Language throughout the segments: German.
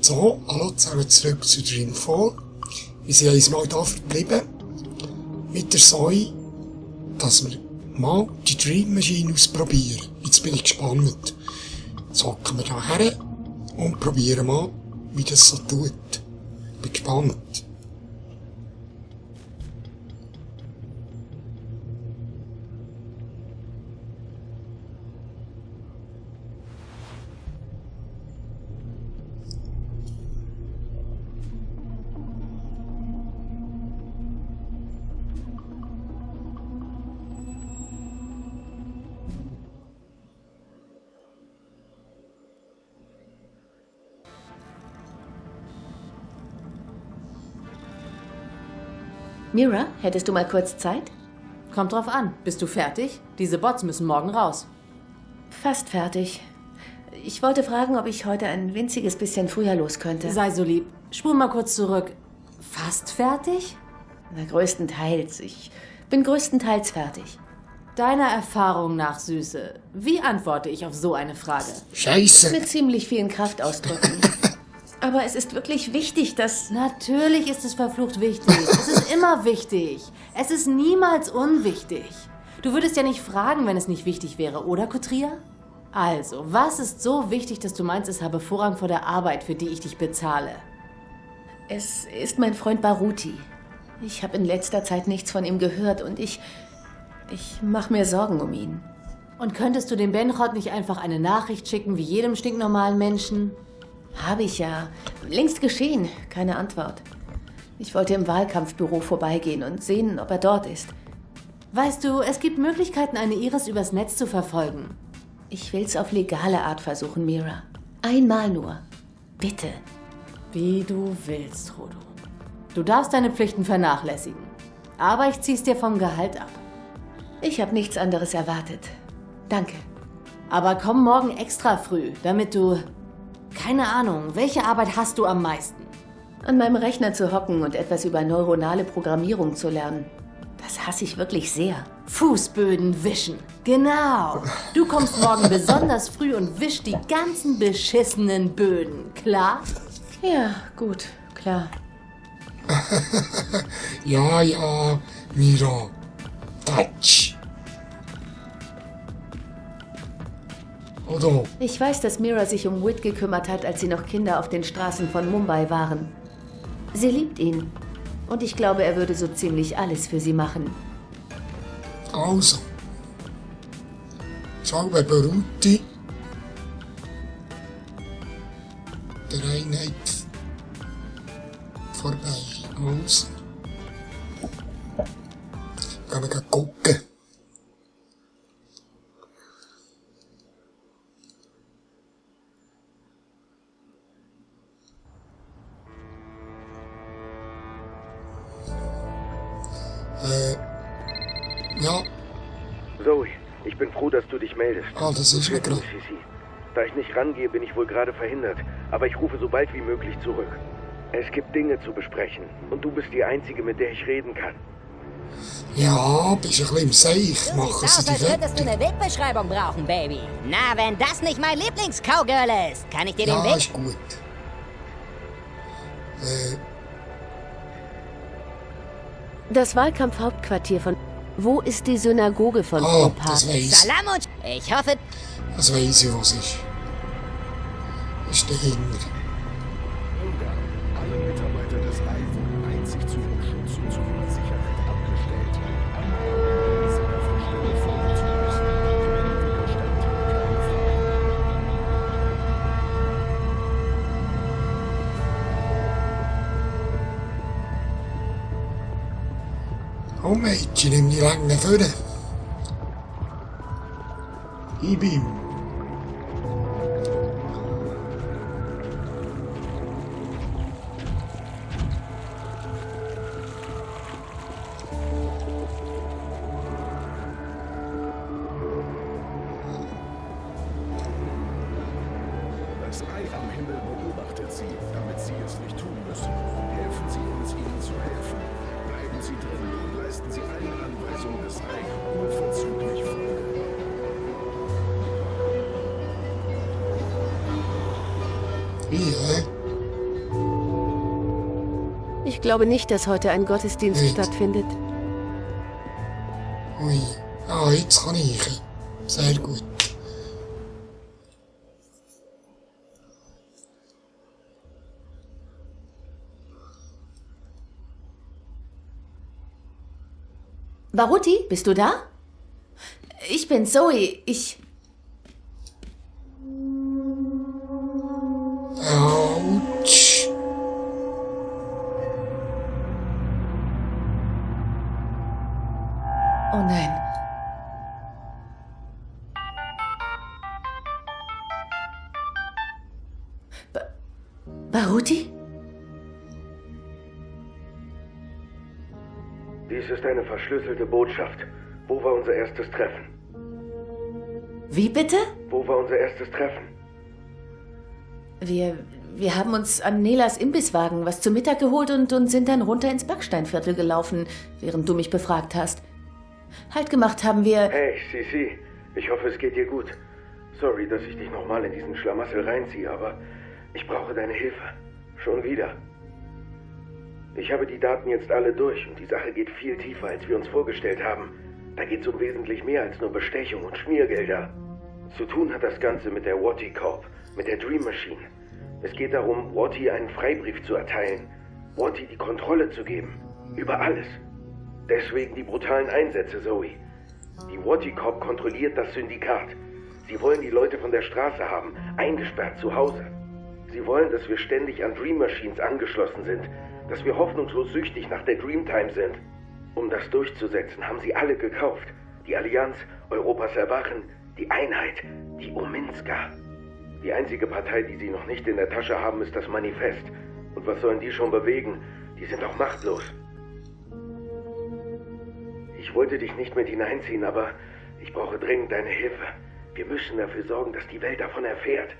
So, hallo zusammen zurück zu Dreamfall. Wir sind uns mal hier verblieben mit der Zoe, dass wir mal die Dream Machine ausprobieren. Jetzt bin ich gespannt. Jetzt hocken wir da her und probieren mal, wie das so tut. Bin gespannt. Mira, hättest du mal kurz Zeit? Kommt drauf an. Bist du fertig? Diese Bots müssen morgen raus. Fast fertig. Ich wollte fragen, ob ich heute ein winziges bisschen früher los könnte. Sei so lieb. Spul mal kurz zurück. Fast fertig? Na, größtenteils. Ich bin größtenteils fertig. Deiner Erfahrung nach, Süße, wie antworte ich auf so eine Frage? Scheiße! Mit ziemlich vielen Kraftausdrücken. Aber es ist wirklich wichtig, dass... Natürlich ist es verflucht wichtig. Es ist immer wichtig. Es ist niemals unwichtig. Du würdest ja nicht fragen, wenn es nicht wichtig wäre, oder, Kutria? Also, was ist so wichtig, dass du meinst, es habe Vorrang vor der Arbeit, für die ich dich bezahle? Es ist mein Freund Baruti. Ich habe in letzter Zeit nichts von ihm gehört und ich mache mir Sorgen um ihn. Und könntest du dem Benrod nicht einfach eine Nachricht schicken, wie jedem stinknormalen Menschen? Habe ich ja. Längst geschehen. Keine Antwort. Ich wollte im Wahlkampfbüro vorbeigehen und sehen, ob er dort ist. Weißt du, es gibt Möglichkeiten, eine Iris übers Netz zu verfolgen. Ich will's auf legale Art versuchen, Mira. Einmal nur. Bitte. Wie du willst, Frodo. Du darfst deine Pflichten vernachlässigen. Aber ich zieh's dir vom Gehalt ab. Ich habe nichts anderes erwartet. Danke. Aber komm morgen extra früh, damit du... Keine Ahnung, welche Arbeit hast du am meisten? An meinem Rechner zu hocken und etwas über neuronale Programmierung zu lernen. Das hasse ich wirklich sehr. Fußböden wischen. Genau. Du kommst morgen besonders früh und wischst die ganzen beschissenen Böden. Klar? Ja, gut, klar. Ja, Mira. Touch. Oder? Ich weiß, dass Mira sich um Whit gekümmert hat, als sie noch Kinder auf den Straßen von Mumbai waren. Sie liebt ihn. Und ich glaube, er würde so ziemlich alles für sie machen. Also. Schau bei Baruti. Der Einheit vorbei. Also. Gehen wir gucken. Ja. Zoe, ich bin froh, dass du dich meldest. Ah, das ist mir gerade. Sisi. Da ich nicht rangehe, bin ich wohl gerade verhindert. Aber ich rufe so bald wie möglich zurück. Es gibt Dinge zu besprechen. Und du bist die Einzige, mit der ich reden kann. Ja, bist ein bisschen im Seich. Du Machen siehst sie aus, die als würdest du fertig. eine Wegbeschreibung brauchen, Baby. Na, wenn das nicht mein Lieblings-Cowgirl ist, kann ich dir den Ja, Weg... ist gut. Das Wahlkampfhauptquartier von... Wo ist die Synagoge von Ah, Opa? das weiss. Salam und... Ich hoffe... Das weiss ich, was ist. Das ist dahinter. Alle Mitarbeiter des Ei wurden einzig zu ihrem Schutz und zu ihrer Sicherheit abgestellt. Angeordnet, sie auf der Stelle folgen zu müssen. Kein Widerstand, keine Frage. Oh Mädchen, nimm die lange Föhne. Gib ihm. Das Ei am Himmel beobachtet sie, damit sie es nicht tun müssen. Helfen Sie uns, ihnen zu helfen. Bleiben Sie drin und leisten Sie allen Anweisungen des Ei unverzüglich Folge. Wie, hä? Ich glaube nicht, dass heute ein Gottesdienst Nicht. stattfindet. Ui. Ah, jetzt kann ich. Sehr gut. Baruti, bist du da? Ich bin Zoe. Autsch. Oh nein. Baruti? Dies ist eine verschlüsselte Botschaft. Wo war unser erstes Treffen? Wie bitte? Wo war unser erstes Treffen? Wir haben uns an Nelas Imbisswagen was zu Mittag geholt und sind dann runter ins Backsteinviertel gelaufen, während du mich befragt hast. Halt gemacht haben wir... Hey, Sisi. Ich hoffe, es geht dir gut. Sorry, dass ich dich nochmal in diesen Schlamassel reinziehe, aber ich brauche deine Hilfe. Schon wieder. Ich habe die Daten jetzt alle durch und die Sache geht viel tiefer, als wir uns vorgestellt haben. Da geht es um wesentlich mehr als nur Bestechung und Schmiergelder. Zu tun hat das Ganze mit der Wattie Corp, mit der Dream Machine. Es geht darum, Wattie einen Freibrief zu erteilen, Wattie die Kontrolle zu geben. Über alles. Deswegen die brutalen Einsätze, Zoe. Die Wattie Corp kontrolliert das Syndikat. Sie wollen die Leute von der Straße haben, eingesperrt zu Hause. Sie wollen, dass wir ständig an Dream Machines angeschlossen sind, dass wir hoffnungslos süchtig nach der Dreamtime sind. Um das durchzusetzen, haben sie alle gekauft. Die Allianz, Europas Erwachen, die Einheit, die Ominska. Die einzige Partei, die sie noch nicht in der Tasche haben, ist das Manifest. Und was sollen die schon bewegen? Die sind doch machtlos. Ich wollte dich nicht mit hineinziehen, aber ich brauche dringend deine Hilfe. Wir müssen dafür sorgen, dass die Welt davon erfährt.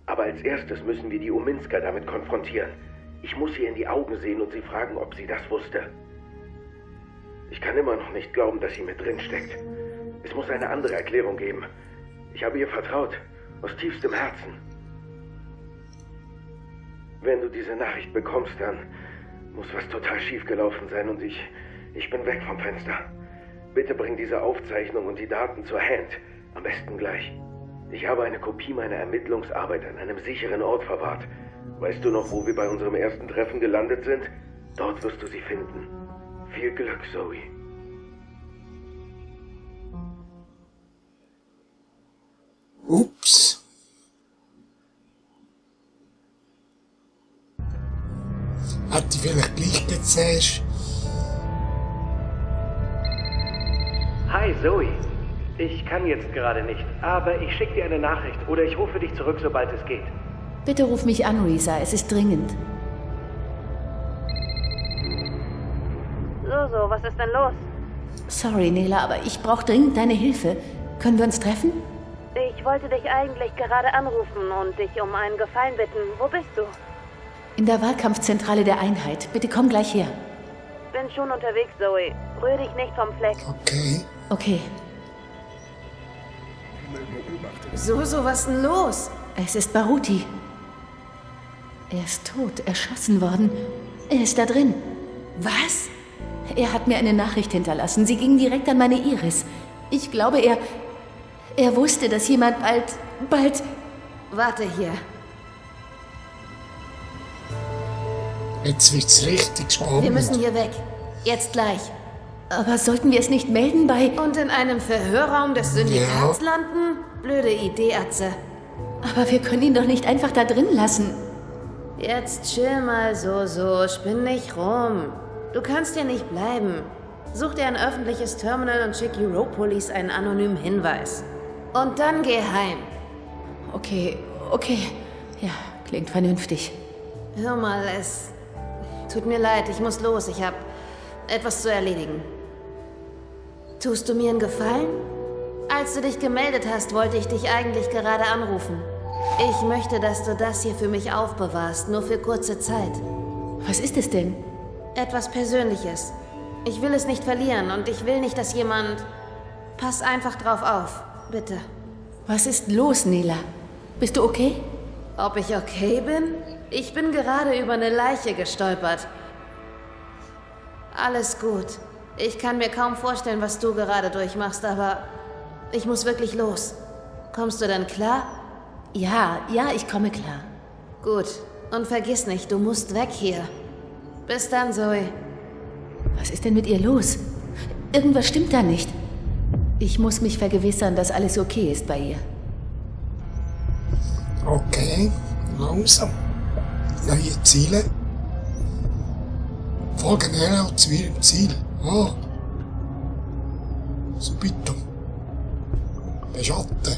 Aber als erstes müssen wir die Ominska damit konfrontieren. Ich muss ihr in die Augen sehen und sie fragen, ob sie das wusste. Ich kann immer noch nicht glauben, dass sie mit drin steckt. Es muss eine andere Erklärung geben. Ich habe ihr vertraut, aus tiefstem Herzen. Wenn du diese Nachricht bekommst, dann muss was total schief gelaufen sein und ich bin weg vom Fenster. Bitte bring diese Aufzeichnung und die Daten zur Hand. Am besten gleich. Ich habe eine Kopie meiner Ermittlungsarbeit an einem sicheren Ort verwahrt. Weißt du noch, wo wir bei unserem ersten Treffen gelandet sind? Dort wirst du sie finden. Viel Glück, Zoe. Ups. Hätte ich vielleicht gleich jetzt zuerst. Hi Zoe. Ich kann jetzt gerade nicht, aber ich schicke dir eine Nachricht oder ich rufe dich zurück, sobald es geht. Bitte ruf mich an, Risa. Es ist dringend. So, was ist denn los? Sorry, Nela, aber ich brauche dringend deine Hilfe. Können wir uns treffen? Ich wollte dich eigentlich gerade anrufen und dich um einen Gefallen bitten. Wo bist du? In der Wahlkampfzentrale der Einheit. Bitte komm gleich her. Bin schon unterwegs, Zoe. Rühr dich nicht vom Fleck. Okay. Okay. So, was ist denn los? Es ist Baruti. Er ist tot, erschossen worden. Er ist da drin. Was? Er hat mir eine Nachricht hinterlassen. Sie ging direkt an meine Iris. Ich glaube, er wusste, dass jemand bald... Warte hier. Jetzt wird's richtig spannend. Wir müssen hier weg. Jetzt gleich. Aber sollten wir es nicht melden bei... Und in einem Verhörraum des Syndikats landen? Blöde Idee, Atze. Aber wir können ihn doch nicht einfach da drin lassen. Jetzt chill mal so, spinn nicht rum. Du kannst hier nicht bleiben. Such dir ein öffentliches Terminal und schick Europolis einen anonymen Hinweis. Und dann geh heim. Okay. Ja, klingt vernünftig. Hör mal, es tut mir leid, ich muss los. Ich hab etwas zu erledigen. Tust du mir einen Gefallen? Als du dich gemeldet hast, wollte ich dich eigentlich gerade anrufen. Ich möchte, dass du das hier für mich aufbewahrst, nur für kurze Zeit. Was ist es denn? Etwas Persönliches. Ich will es nicht verlieren und ich will nicht, dass jemand... Pass einfach drauf auf, bitte. Was ist los, Nela? Bist du okay? Ob ich okay bin? Ich bin gerade über eine Leiche gestolpert. Alles gut. Ich kann mir kaum vorstellen, was du gerade durchmachst, aber ich muss wirklich los. Kommst du dann klar? Ja, ich komme klar. Gut. Und vergiss nicht, du musst weg hier. Bis dann, Zoe. Was ist denn mit ihr los? Irgendwas stimmt da nicht. Ich muss mich vergewissern, dass alles okay ist bei ihr. Okay, langsam. Neue Ziele. Folgen näher zu ihrem Ziel. Ah. Subito. Beschatten.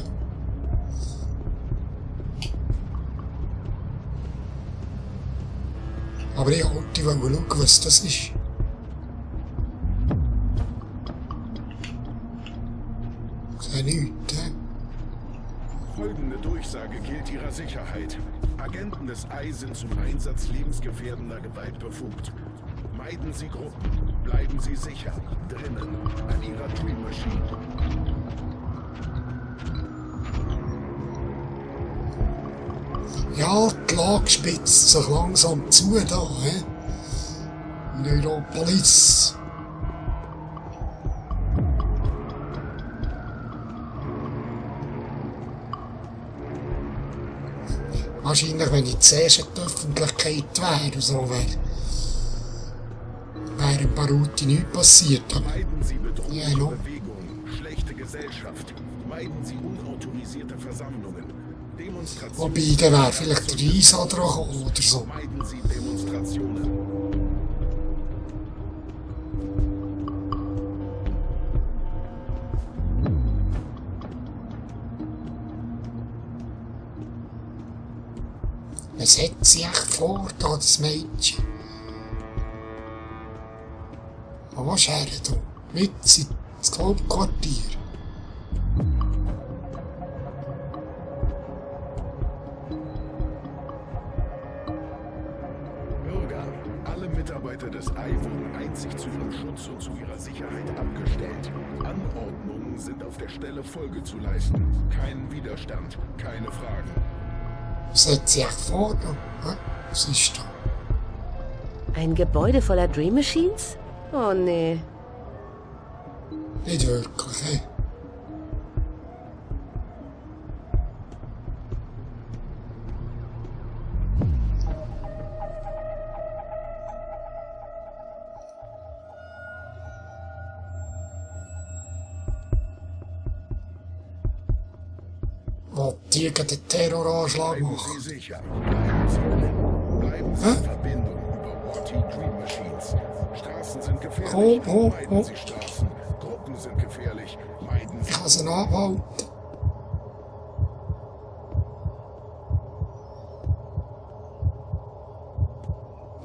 Aber ich wollte schauen, was das ist. Ich sehe nichts, hä? Folgende Durchsage gilt Ihrer Sicherheit. Agenten des Ei sind zum Einsatz lebensgefährdender Gewalt befugt. Meiden Sie Gruppen. Bleiben Sie sicher. Drinnen. An Ihrer Dream Machine. Ja, die Lage spitzt sich langsam zu da, hä? Neuropolis. Wahrscheinlich, wenn ich zuerst in die Öffentlichkeit wäre, so wäre in Baruti nichts passiert. Aber Meiden Sie ja, bedrohliche no. Bewegungen, schlechte Gesellschaft. Meiden Sie unautorisierte Versammlungen. Demonstrationen. Wobei, dann wäre vielleicht der Reis dran gekommen oder so. Meiden Sie Demonstrationen. Was hat sie echt vor, da, das Mädchen? Wo ist er da? Mit ins Hauptquartier. Bürger, alle Mitarbeiter des Ei wurden einzig zu ihrem Schutz und zu ihrer Sicherheit abgestellt. Anordnungen sind auf der Stelle Folge zu leisten. Kein Widerstand, keine Fragen. Was hat sie echt vor, da? Was ist da? Ein Gebäude voller Dream Machines? Oh nee. Nicht wirklich, hä? Wollt ihr gegen den Terroranschlag Bleiben machen? Sie sicher. Bleiben Sie drin. Bleiben Sie in Verbindung über Watty Dream Machines. Straßen sind gefährlich. Meiden Sie Straßen. Gruppen sind gefährlich. Meiden Sie. Ich kann sie abhalten.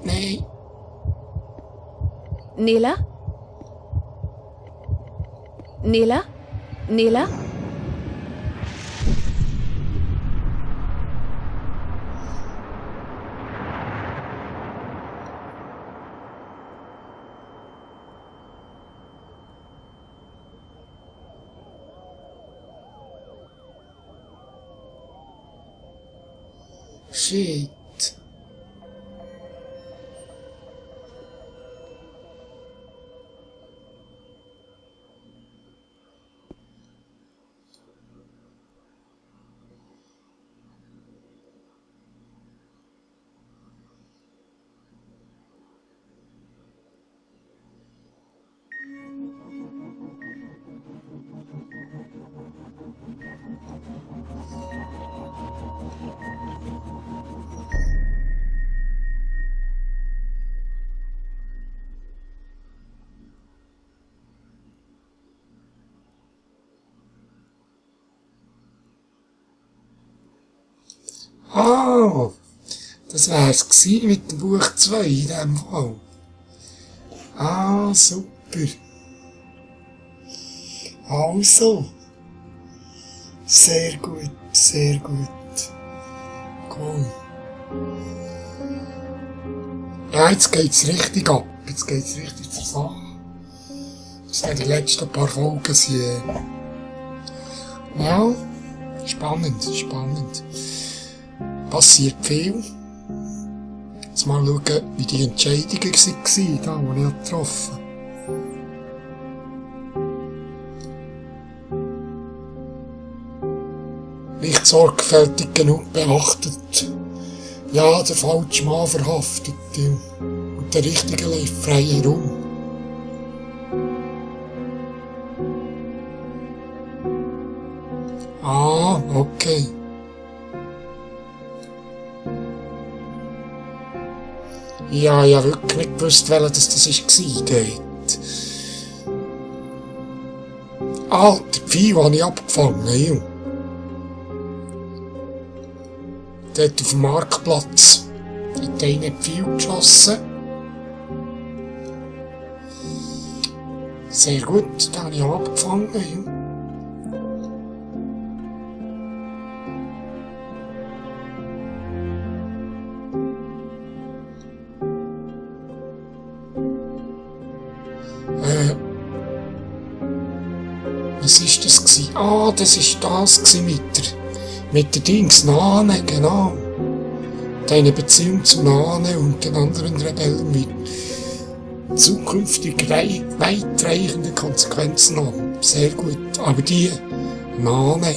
Nein. Nela? Nela? Nela? Shit. Ah, das wär's gsi mit dem Buch 2 in dem Fall. Ah, super. Also. Sehr gut, sehr gut. Cool. Ja, jetzt geht's richtig ab. Jetzt geht's richtig zur Sache. Das sind die letzten paar Folgen sind, ja, spannend, spannend. Passiert viel. Es Jetzt mal schauen, wie die Entscheidungen waren, da, die ich getroffen habe. Nicht sorgfältig genug beachtet. Ja, der falsche Mann verhaftet. Und der Richtige läuft frei herum. Ah, okay. Ja, ich habe wirklich nicht gewusst, welches das war dort. Ah, der Pfeil habe ich abgefangen, ja. Dort auf dem Marktplatz hat einer Pfeil geschossen. Sehr gut, den habe ich abgefangen, ja. Was war das gewesen? Ah, das war das mit der Dings, Nane, genau. Deine Beziehung zu Nane und den anderen Rebellen mit zukünftig weitreichende Konsequenzen haben. Sehr gut. Aber die Nane.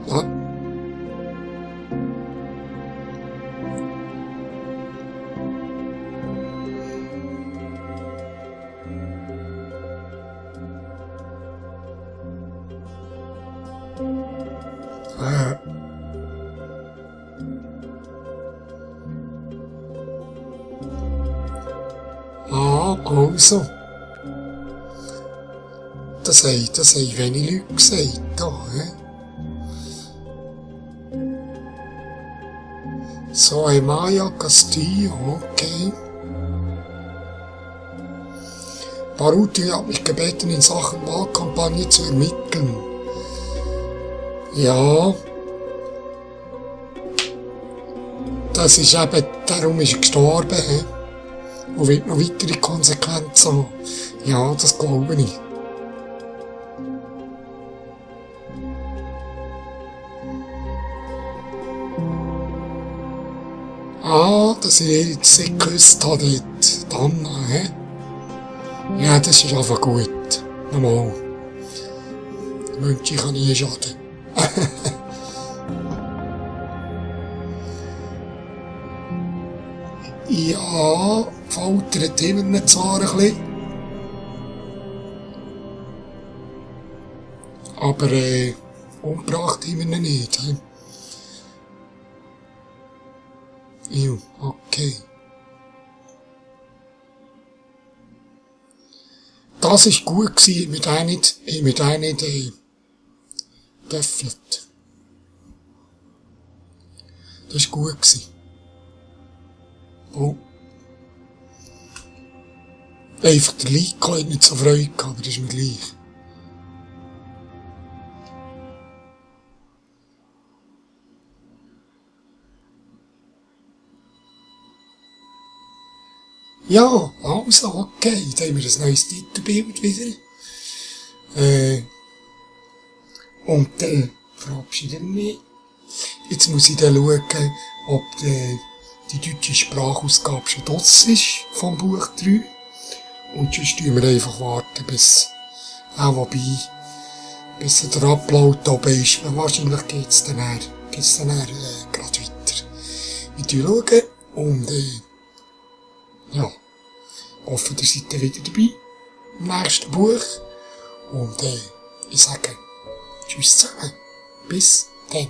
Ja. Also. Das haben wenig Leute gesagt, da, So, Maya Castillo, okay. Baruti hat mich gebeten, in Sachen Wahlkampagne zu ermitteln. Ja. Das ist eben, darum ist er gestorben, und wird noch weitere Konsequenzen haben. Ja, das glaube ich. Ah, dass ich ihr jetzt nicht geküsst habe dort. Dann, Ja, das ist einfach gut. Normal. Wünsche ich kann nie schaden. Ja, faltert hinten zwar ein bisschen. Aber, umgebracht haben wir ihn nicht, Ja, okay. Das war gut gewesen, mit einem nicht, geöffnet. Das war gut gewesen. Oh. Einfach der Leiko hat nicht so Freude gehabt, aber das ist mir gleich. Ja, also, okay, jetzt haben wir ein neues Titelbild wieder. Und dann verabschiede ich mich. Jetzt muss ich dann schauen, ob die deutsche Sprachausgabe schon draussen ist vom Buch 3. Und sonst tun wir einfach warten, bis der Upload oben ist. Wahrscheinlich geht's dann gerade weiter. Wir schauen und ja, hoffe, ihr seid wieder dabei im nächsten Buch. Und ich sage tschüss zusammen. Bis dann.